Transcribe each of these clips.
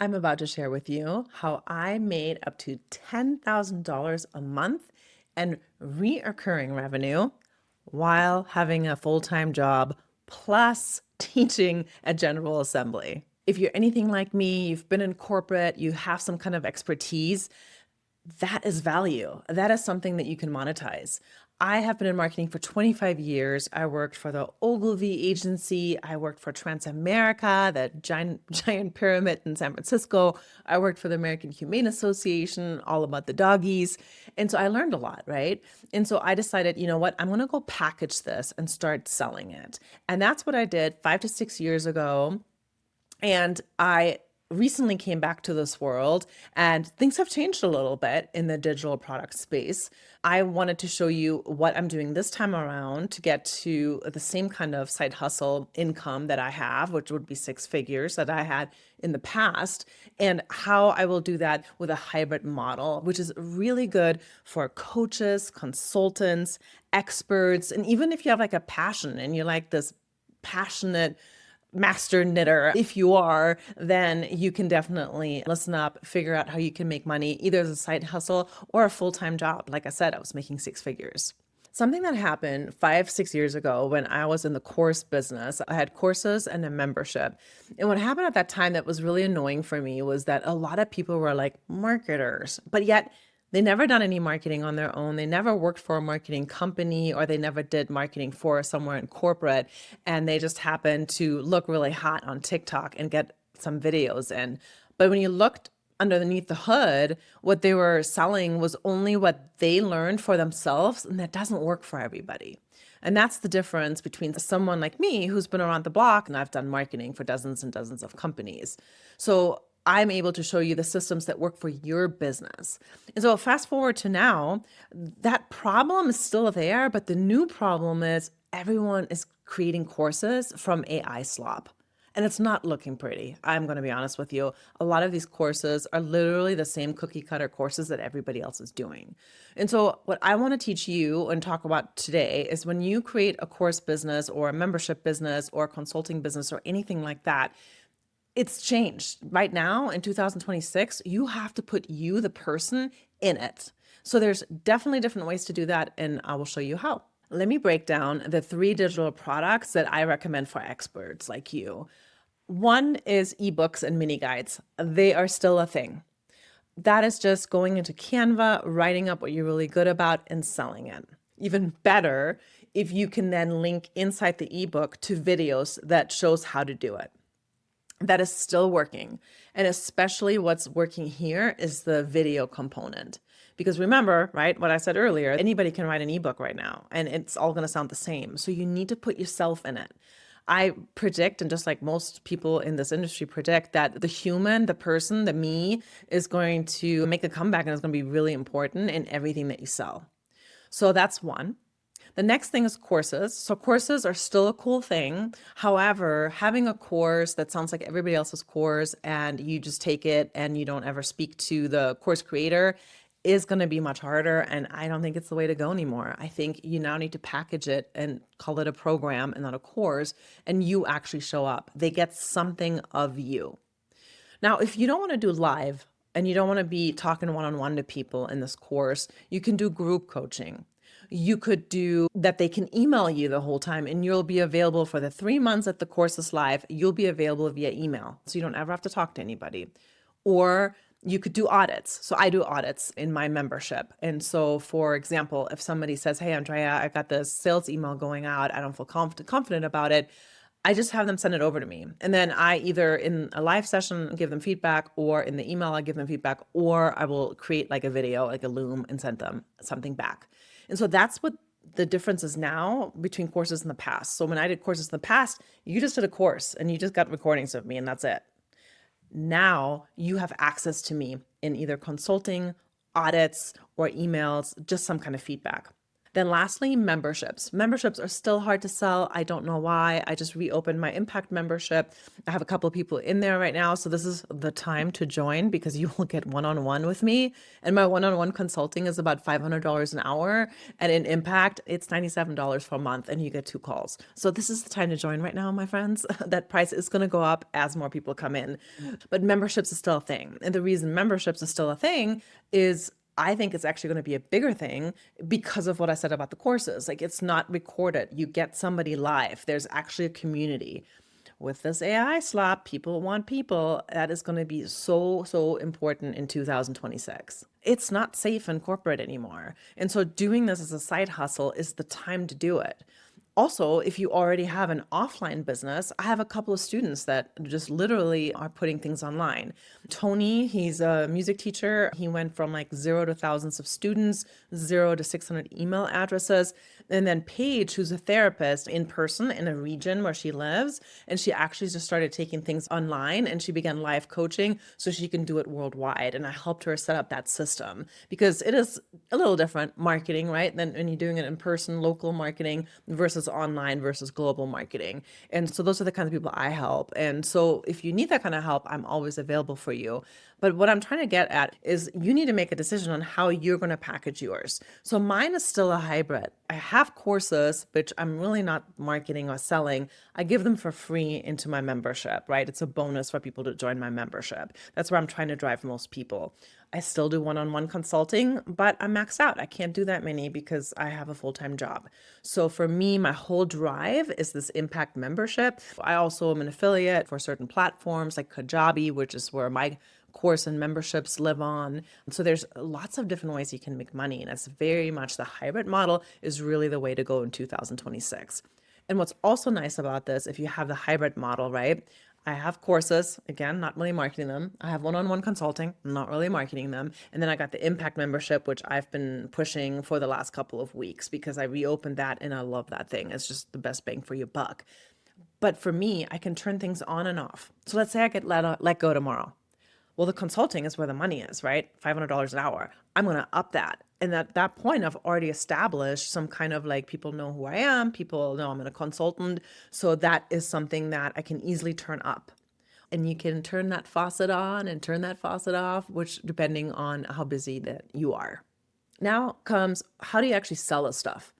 I'm about to share with you how I made up to $10,000 a month and reoccurring revenue while having a full-time job plus teaching at General Assembly. If you're anything like me, you've been in corporate, you have some kind of expertise, that is value. That is something that you can monetize. I have been in marketing for 25 years. I worked for the Ogilvy agency. I worked for Transamerica, the giant pyramid in San Francisco. I worked for the American Humane Association, all about the doggies. And so I learned a lot, right? And so I decided, you know what? I'm going to go package this and start selling it. And that's what I did 5 to 6 years ago. And I recently came back to this world and things have changed a little bit in the digital product space. I wanted to show you what I'm doing this time around to get to the same kind of side hustle income that I have, which would be six figures that I had in the past, and how I will do that with a hybrid model, which is really good for coaches, consultants, experts, and even if you have like a passion and you're like this passionate master knitter. If you are, then you can definitely listen up, figure out how you can make money either as a side hustle or a full-time job. Like I said, I was making six figures. Something that happened 5, 6 years ago when I was in the course business, I had courses and a membership. And what happened at that time that was really annoying for me was that a lot of people were like marketers, but yet they never done any marketing on their own. They never worked for a marketing company or they never did marketing for somewhere in corporate. And they just happened to look really hot on TikTok and get some videos in. But when you looked underneath the hood, what they were selling was only what they learned for themselves, and that doesn't work for everybody. And that's the difference between someone like me who's been around the block and I've done marketing for dozens and dozens of companies. So I'm able to show you the systems that work for your business. And so fast forward to now, that problem is still there, but the new problem is everyone is creating courses from AI slop. And it's not looking pretty. I'm going to be honest with you. A lot of these courses are literally the same cookie cutter courses that everybody else is doing. And so what I want to teach you and talk about today is when you create a course business or a membership business or a consulting business or anything like that, it's changed. Right now in 2026, you have to put you, the person, in it. So there's definitely different ways to do that, and I will show you how. Let me break down the three digital products that I recommend for experts like you. One is ebooks and mini guides. They are still a thing. That is just going into Canva, writing up what you're really good about and selling it. Even better if you can then link inside the ebook to videos that shows how to do it. That is still working. And especially what's working here is the video component. Because remember, right, what I said earlier, anybody can write an ebook right now and it's all going to sound the same. So you need to put yourself in it. I predict, and just like most people in this industry predict, that the human, the person, the me is going to make a comeback and it's going to be really important in everything that you sell. So that's one. The next thing is courses. So courses are still a cool thing. However, having a course that sounds like everybody else's course and you just take it and you don't ever speak to the course creator is going to be much harder. And I don't think it's the way to go anymore. I think you now need to package it and call it a program and not a course, and you actually show up. They get something of you. Now, if you don't want to do live and you don't want to be talking one-on-one to people in this course, you can do group coaching. You could do that they can email you the whole time and you'll be available for the 3 months that the course is live. You'll be available via email. So you don't ever have to talk to anybody. Or you could do audits. So I do audits in my membership. And so, for example, if somebody says, hey, Andrea, I got this sales email going out, I don't feel confident about it, I just have them send it over to me. And then I either in a live session give them feedback, or in the email I give them feedback, or I will create like a video, like a Loom, and send them something back. And so that's what the difference is now between courses in the past. So when I did courses in the past, you just did a course and you just got recordings of me and that's it. Now you have access to me in either consulting, audits, or emails, just some kind of feedback. Then lastly, memberships. Memberships are still hard to sell. I don't know why. I just reopened my Impact membership. I have a couple of people in there right now. So this is the time to join because you will get one-on-one with me. And my one-on-one consulting is about $500 an hour. And in Impact, it's $97 per month and you get 2 calls. So this is the time to join right now, my friends. That price is going to go up as more people come in. But memberships is still a thing. And the reason memberships is still a thing is I think it's actually going to be a bigger thing because of what I said about the courses. Like it's not recorded. You get somebody live. There's actually a community. With this AI slap, people want people. That is going to be so, so important in 2026. It's not safe in corporate anymore. And so doing this as a side hustle is the time to do it. Also, if you already have an offline business, I have a couple of students that just literally are putting things online. Tony, he's a music teacher. He went from like 0 to thousands of students, 0 to 600 email addresses. And then Paige, who's a therapist in person in a region where she lives, and she actually just started taking things online and she began live coaching so she can do it worldwide. And I helped her set up that system because it is a little different marketing, right? Than when you're doing it in person, local marketing versus online versus global marketing. And so those are the kinds of people I help. And so if you need that kind of help, I'm always available for you. But what I'm trying to get at is you need to make a decision on how you're going to package yours. So mine is still a hybrid. I have courses, which I'm really not marketing or selling. I give them for free into my membership, right? It's a bonus for people to join my membership. That's where I'm trying to drive most people. I still do one-on-one consulting, but I'm maxed out. I can't do that many because I have a full-time job. So for me, my whole drive is this Impact membership. I also am an affiliate for certain platforms like Kajabi, which is where my course and memberships live on. So there's lots of different ways you can make money. And that's very much the hybrid model is really the way to go in 2026. And what's also nice about this, if you have the hybrid model, right? I have courses, again, not really marketing them. I have one-on-one consulting, not really marketing them. And then I got the Impact membership, which I've been pushing for the last couple of weeks because I reopened that and I love that thing. It's just the best bang for your buck. But for me, I can turn things on and off. So let's say I get let go tomorrow. Well, the consulting is where the money is, right? $500 an hour. I'm going to up that. And at that point, I've already established some kind of like people know who I am. People know I'm a consultant. So that is something that I can easily turn up. And you can turn that faucet on and turn that faucet off, which depending on how busy that you are. Now comes how do you actually sell this stuff?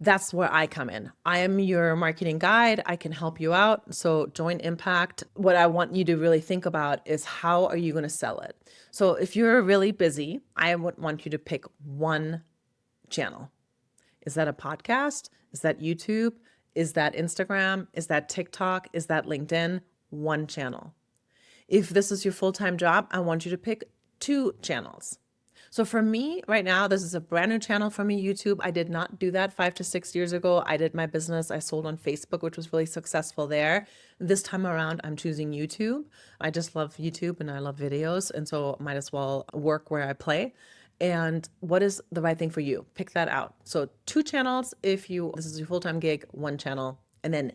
That's where I come in. I am your marketing guide. I can help you out. So join Impact. What I want you to really think about is how are you going to sell it? So if you're really busy, I would want you to pick one channel. Is that a podcast? Is that YouTube? Is that Instagram? Is that TikTok? Is that LinkedIn? One channel. If this is your full-time job, I want you to pick 2 channels. So for me right now, this is a brand new channel for me, YouTube. I did not do that 5 to 6 years ago. I did my business. I sold on Facebook, which was really successful there. This time around, I'm choosing YouTube. I just love YouTube and I love videos. And so might as well work where I play. And what is the right thing for you? Pick that out. So 2 channels if this is your full-time gig, 1 channel, and then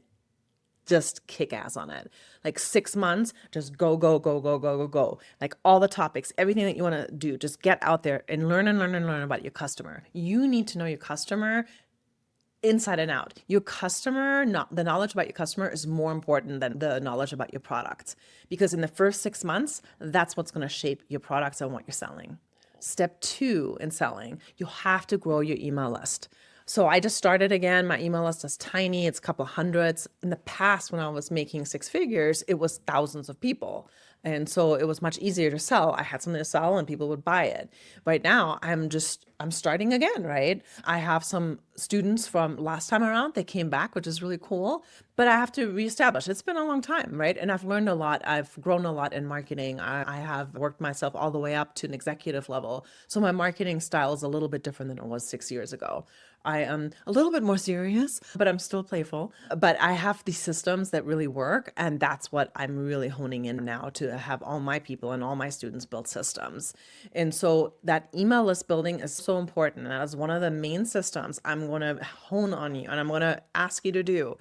just kick ass on it. Like 6 months, just go, go, go, go, go, go, go. Like all the topics, everything that you want to do, just get out there and learn and learn and learn about your customer. You need to know your customer inside and out. Your customer, not the knowledge about your customer is more important than the knowledge about your products. Because in the first 6 months, that's what's going to shape your products and what you're selling. Step 2 in selling, you have to grow your email list. So I just started again. My email list is tiny. It's a couple hundreds. In the past, when I was making 6 figures, it was thousands of people. And so it was much easier to sell. I had something to sell and people would buy it. Right now, I'm starting again, right? I have some students from last time around. They came back, which is really cool, but I have to reestablish. It's been a long time, right? And I've learned a lot. I've grown a lot in marketing. I have worked myself all the way up to an executive level. So my marketing style is a little bit different than it was 6 years ago. I am a little bit more serious, but I'm still playful. But I have these systems that really work. And that's what I'm really honing in now to have all my people and all my students build systems. And so that email list building is so important. And that is one of the main systems I'm going to hone on you and I'm going to ask you to do.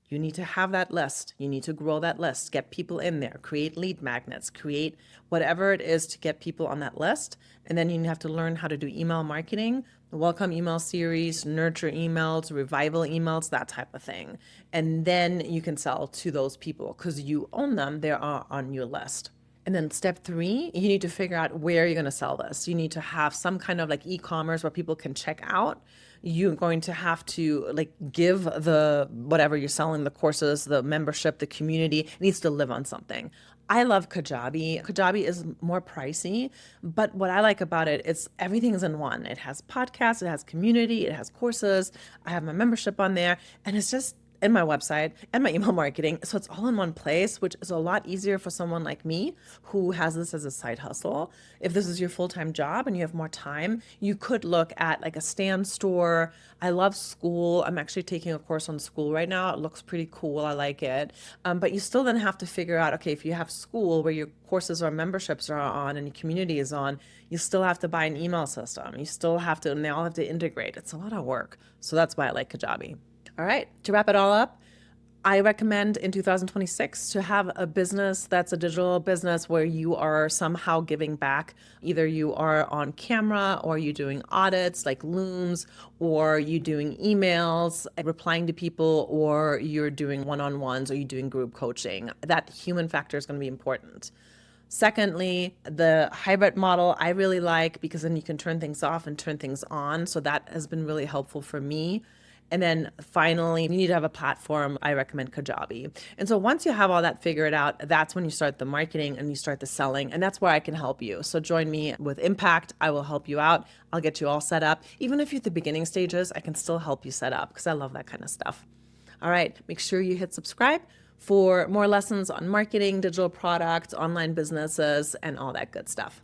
You need to have that list. You need to grow that list, get people in there, create lead magnets, create whatever it is to get people on that list. And then you have to learn how to do email marketing, welcome email series, nurture emails, revival emails, that type of thing. And then you can sell to those people because you own them, they are on your list. And then step 3, you need to figure out where you're going to sell this. You need to have some kind of like e-commerce where people can check out. You're going to have to like give the whatever you're selling, the courses, the membership, the community, it needs to live on something. I love Kajabi. Kajabi is more pricey, but what I like about it is everything is in one. It has podcasts, it has community, it has courses. I have my membership on there, and it's just and my website and my email marketing. So it's all in one place, which is a lot easier for someone like me who has this as a side hustle. If this is your full-time job and you have more time, you could look at like a Stan store. I love School. I'm actually taking a course on School right now. It looks pretty cool. I like it. But you still then have to figure out, okay, if you have School where your courses or memberships are on and your community is on, you still have to buy an email system. You still have to, and they all have to integrate. It's a lot of work. So that's why I like Kajabi. All right, to wrap it all up, I recommend in 2026 to have a business that's a digital business where you are somehow giving back. Either you are on camera or you're doing audits like looms, or you're doing emails, replying to people, or you're doing one-on-ones, or you're doing group coaching. That human factor is going to be important. Secondly, the hybrid model I really like because then you can turn things off and turn things on. So that has been really helpful for me. And then finally, you need to have a platform. I recommend Kajabi. And so once you have all that figured out, that's when you start the marketing and you start the selling. And that's where I can help you. So join me with Impact. I will help you out. I'll get you all set up. Even if you're at the beginning stages, I can still help you set up because I love that kind of stuff. All right, make sure you hit subscribe for more lessons on marketing, digital products, online businesses, and all that good stuff.